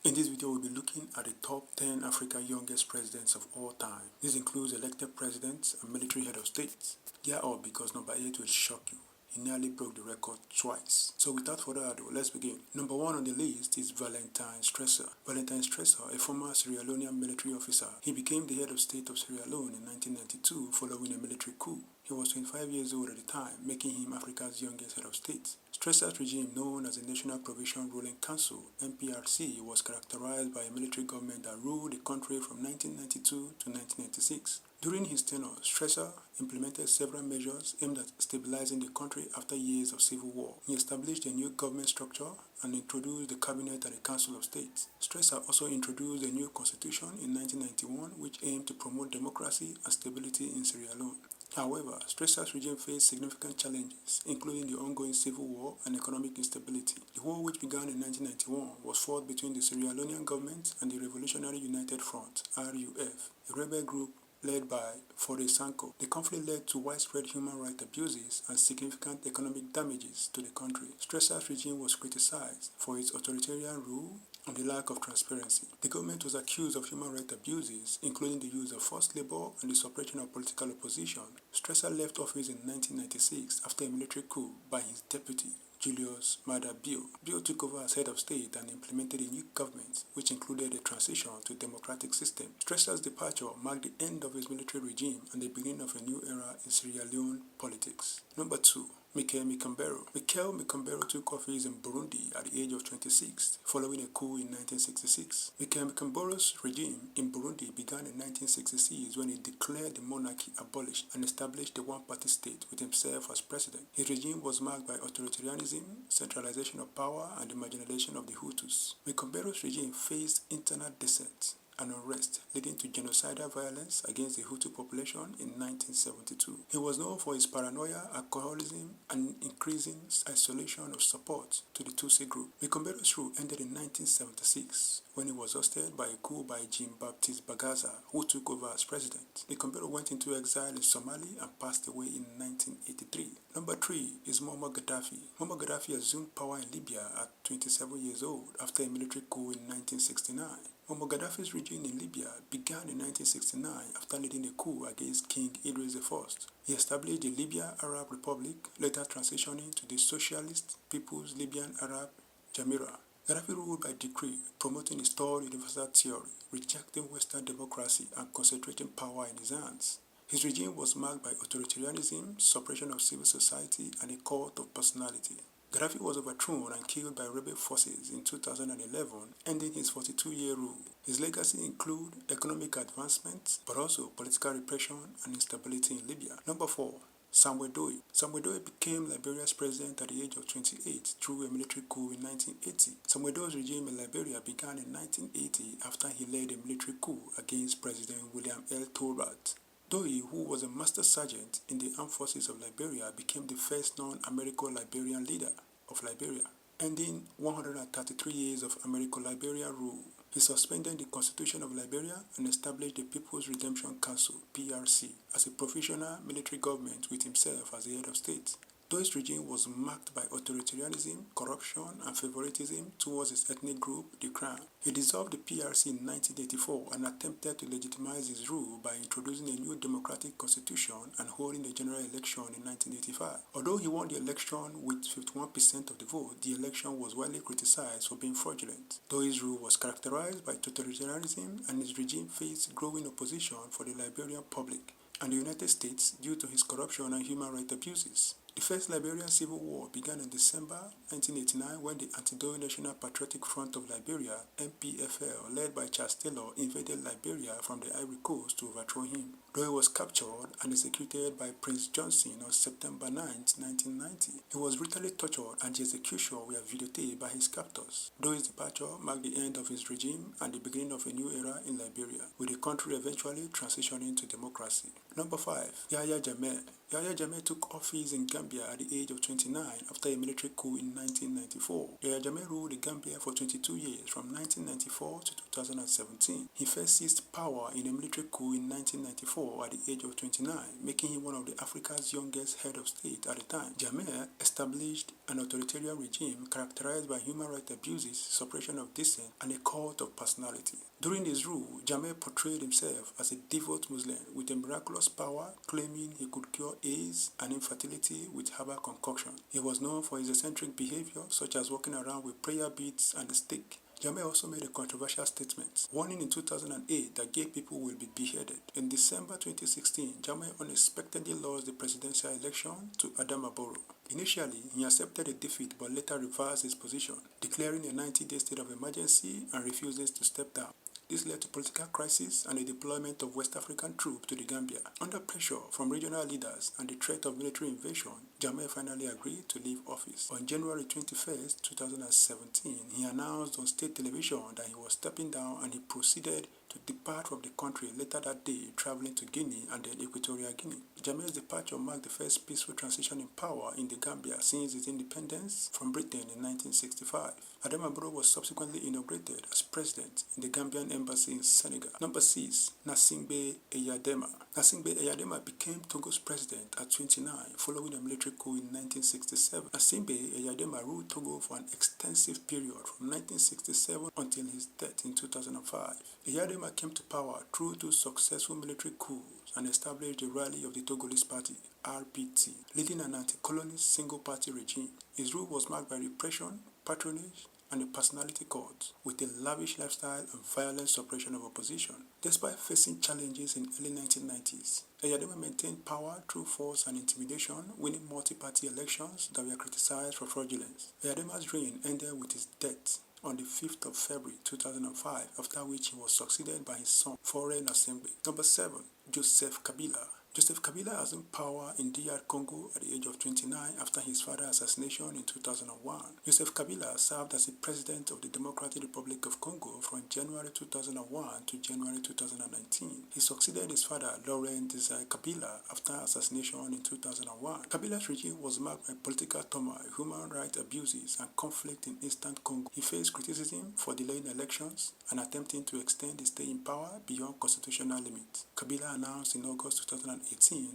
In this video, we'll be looking at the top 10 Africa's youngest presidents of all time. This includes elected presidents and military head of states. They are all because number 8 will shock you. He nearly broke the record twice. So without further ado, let's begin. Number 1 on the list is Valentine Stresser. Valentine Stresser, a former Sierra Leonean military officer. He became the head of state of Sierra Leone in 1992 following a military coup. He was 25 years old at the time, making him Africa's youngest head of state. Stresser's regime, known as the National Provisional Ruling Council (NPRC), was characterized by a military government that ruled the country from 1992 to 1996. During his tenure, Stresser implemented several measures aimed at stabilizing the country after years of civil war. He established a new government structure and introduced the cabinet and the Council of State. Stresser also introduced a new constitution in 1991 which aimed to promote democracy and stability in Sierra Leone. However, Stresser's regime faced significant challenges, including the ongoing civil war and economic instability. The war, which began in 1991, was fought between the Sierra Leonean government and the Revolutionary United Front (RUF), a rebel group led by Fode Sanko. The conflict led to widespread human rights abuses and significant economic damages to the country. Stresser's regime was criticized for its authoritarian rule and the lack of transparency. The government was accused of human rights abuses, including the use of forced labor and the suppression of political opposition. Stresser left office in 1996 after a military coup by his deputy, Julius Maada Bio. Bio took over as head of state and implemented a new government, which included a transition to a democratic system. Stresser's departure marked the end of his military regime and the beginning of a new era in Sierra Leone politics. Number 2. Mikel Mwanafunzi. Mikel Mwanafunzi took office in Burundi at the age of 26, following a coup in 1966. Mikel Mwanafunzi's regime in Burundi began in 1966 when he declared the monarchy abolished and established a one-party state with himself as president. His regime was marked by authoritarianism, centralization of power, and the marginalization of the Hutus. Mwanafunzi's regime faced internal dissent and unrest, leading to genocidal violence against the Hutu population in 1972. He was known for his paranoia, alcoholism, and increasing isolation of support to the Tutsi group. Mwanafunzi's rule ended in 1976 when he was ousted by a coup by Jean-Baptiste Bagaza, who took over as president. Mwanafunzi went into exile in Somalia and passed away in 1983. Number 3 is Muammar Gaddafi. Muammar Gaddafi assumed power in Libya at 27 years old after a military coup in 1969. Muammar Gaddafi's regime in Libya began in 1969 after leading a coup against King Idris I. He established the Libya Arab Republic, later transitioning to the Socialist People's Libyan Arab Jammeh. Gaddafi ruled by decree, promoting his third universal theory, rejecting Western democracy and concentrating power in his hands. His regime was marked by authoritarianism, suppression of civil society, and a cult of personality. Gaddafi was overthrown and killed by rebel forces in 2011, ending his 42-year rule. His legacy includes economic advancements, but also political repression and instability in Libya. Number 4. Samuel Doe. Samuel Doe became Liberia's president at the age of 28 through a military coup in 1980. Samuel Doe's regime in Liberia began in 1980 after he led a military coup against President William L. Tolbert. Doe, who was a master sergeant in the armed forces of Liberia, became the first non-Americo-Liberian leader of Liberia, ending 133 years of Americo-Liberian rule. He suspended the Constitution of Liberia and established the People's Redemption Council (PRC) as a provisional military government with himself as the head of state. Doe's regime was marked by authoritarianism, corruption, and favoritism towards his ethnic group, the Crown. He dissolved the PRC in 1984 and attempted to legitimize his rule by introducing a new democratic constitution and holding a general election in 1985. Although he won the election with 51% of the vote, the election was widely criticized for being fraudulent. Doe's rule was characterized by totalitarianism, and his regime faced growing opposition for the Liberian public and the United States due to his corruption and human rights abuses. The first Liberian Civil War began in December 1989 when the Anti-Doe National Patriotic Front of Liberia (NPFL), led by Charles Taylor, invaded Liberia from the Ivory Coast to overthrow him. Doe was captured and executed by Prince Johnson on September 9, 1990. He was brutally tortured and the execution were videotaped by his captors. Doe's departure marked the end of his regime and the beginning of a new era in Liberia, with the country eventually transitioning to democracy. Number 5. Yahya Jammeh. Yahya Jammeh took office in Gambia at the age of 29 after a military coup in 1994. Yahya Jammeh ruled the Gambia for 22 years from 1994 to 2017. He first seized power in a military coup in 1994 at the age of 29, making him one of Africa's youngest head of state at the time. Jammeh established an authoritarian regime characterized by human rights abuses, suppression of dissent, and a cult of personality. During his rule, Jammeh portrayed himself as a devout Muslim with a miraculous power, claiming he could cure AIDS and infertility with herbal concoction. He was known for his eccentric behavior, such as walking around with prayer beads and a stick. Jammeh also made a controversial statement, warning in 2008 that gay people will be beheaded. In December 2016, Jammeh unexpectedly lost the presidential election to Adama Barrow. Initially, he accepted a defeat but later reversed his position, declaring a 90-day state of emergency and refuses to step down. This led to political crisis and the deployment of West African troops to the Gambia. Under pressure from regional leaders and the threat of military invasion, Jammeh finally agreed to leave office. On January 21, 2017, he announced on state television that he was stepping down and he proceeded to depart from the country later that day, traveling to Guinea and then Equatorial Guinea. Jammeh's departure marked the first peaceful transition in power in the Gambia since its independence from Britain in 1965. Adama Barrow was subsequently inaugurated as president in the Gambian embassy in Senegal. Number 6. Nasing Aema. Nasing Aema became Togo's president at 29 following a military coup in 1967. Nasing Aema ruled Togo for an extensive period from 1967 until his death in 2005. Aema came to power through two successful military coups and established the Rally of the Togolese Party, RPT, leading an anti-colonist single-party regime. His rule was marked by repression, patronage, and a personality cult, with a lavish lifestyle and violent suppression of opposition. Despite facing challenges in early 1990s, Aema maintained power through force and intimidation, winning multi-party elections that were criticized for fraudulence. Aema's reign ended with his death on the 5th of February 2005, after which he was succeeded by his son, Foreign Assembly. Number 7. Joseph Kabila. Joseph Kabila assumed power in DR Congo at the age of 29 after his father's assassination in 2001. Joseph Kabila served as the president of the Democratic Republic of Congo from January 2001 to January 2019. He succeeded his father, Laurent Desire Kabila, after assassination in 2001. Kabila's regime was marked by political turmoil, human rights abuses, and conflict in eastern Congo. He faced criticism for delaying elections and attempting to extend his stay in power beyond constitutional limits. Kabila announced in August 2018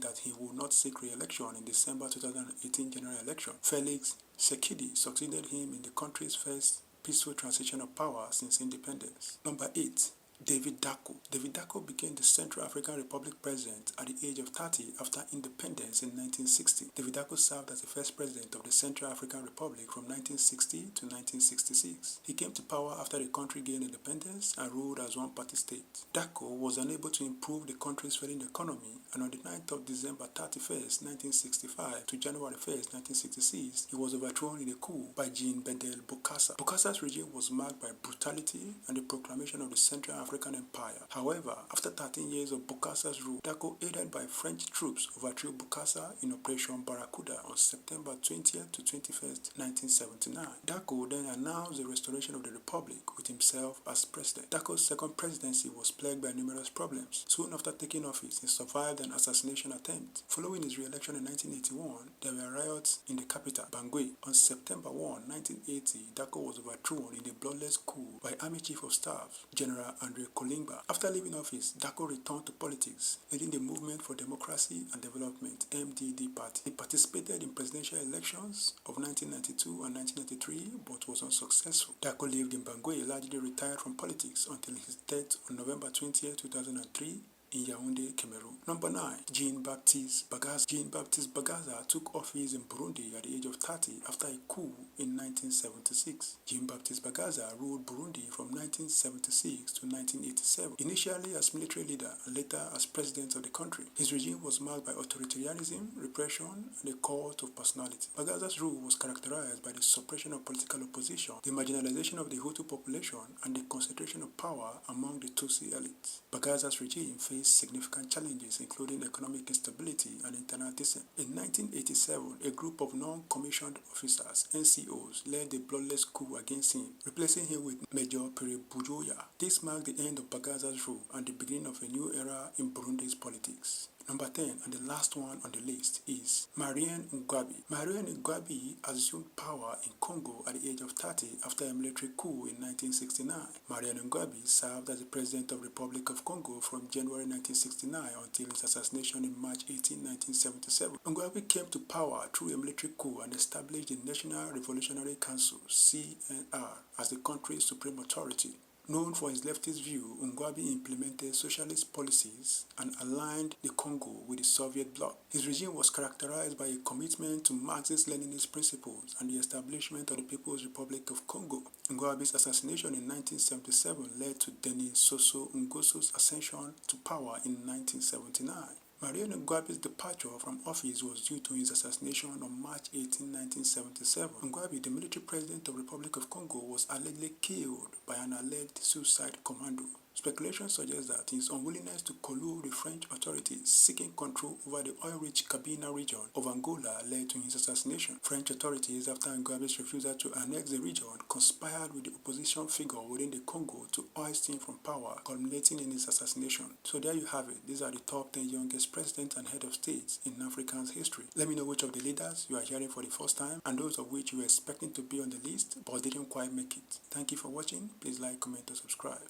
that he would not seek re-election in December 2018 general election. Felix Tshisekedi succeeded him in the country's first peaceful transition of power since independence. Number 8. David Daku. David Daku became the Central African Republic president at the age of 30 after independence in 1960. David Daku served as the first president of the Central African Republic from 1960 to 1966. He came to power after the country gained independence and ruled as one-party state. Daku was unable to improve the country's failing economy, and on the 9th of December 31st, 1965 to January 1st, 1966, he was overthrown in a coup by Jean Bedel Bokassa. Bokassa's regime was marked by brutality and the proclamation of the Central African Empire. However, after 13 years of Bokassa's rule, Daku, aided by French troops, overthrew Bokassa in Operation Barracuda on September 20th to 21st, 1979. Daku then announced the restoration of the republic with himself as president. Daku's second presidency was plagued by numerous problems. Soon after taking office, he survived an assassination attempt. Following his re-election in 1981, there were riots in the capital, Bangui. On September 1, 1980, Daku was overthrown in a bloodless coup by Army Chief of Staff, General Andre Kolingba. After leaving office, Daku returned to politics, leading the Movement for Democracy and Development (MDD) party. He participated in presidential elections of 1992 and 1993, but was unsuccessful. Daku lived in Bangui, largely retired from politics until his death on November 20, 2003, in Yaoundé, Cameroon. Number 9. Jean-Baptiste Bagaza. Jean-Baptiste Bagaza took office in Burundi at the age of 30 after a coup in 1976. Jean-Baptiste Bagaza ruled Burundi from 1976 to 1987, initially as military leader and later as president of the country. His regime was marked by authoritarianism, repression, and a cult of personality. Bagaza's rule was characterized by the suppression of political opposition, the marginalization of the Hutu population, and the concentration of power among the Tutsi elites. Bagaza's regime faced significant challenges, including economic instability and internal dissent. In 1987, a group of non-commissioned officers, NCOs, led a bloodless coup against him, replacing him with Major Pierre Buyoya. This marked the end of Bagaza's rule and the beginning of a new era in Burundi's politics. Number 10, and the last one on the list, is Marian Inabi. Marian Inabi assumed power in Congo at the age of 30 after a military coup in 1969. Marian Inabi served as the President of the Republic of Congo from January 1969 until his assassination in March 18, 1977. Inabi came to power through a military coup and established the National Revolutionary Council (CNR) as the country's supreme authority. Known for his leftist view, Inabi implemented socialist policies and aligned the Congo with the Soviet bloc. His regime was characterized by a commitment to Marxist-Leninist principles and the establishment of the People's Republic of Congo. Inabi's assassination in 1977 led to Denis Sassou Nguesso's ascension to power in 1979. Marian Inabi's departure from office was due to his assassination on March 18, 1977. Inabi, the military president of the Republic of Congo, was allegedly killed by an alleged suicide commando. Speculation suggests that his unwillingness to collude with French authorities seeking control over the oil-rich Kabila region of Angola led to his assassination. French authorities, after Inabi's refusal to annex the region, conspired with the opposition figure within the Congo to oust him from power, culminating in his assassination. So there you have it. These are the top 10 youngest presidents and head of states in Africa's history. Let me know which of the leaders you are hearing for the first time and those of which you were expecting to be on the list but didn't quite make it. Thank you for watching. Please like, comment, or subscribe.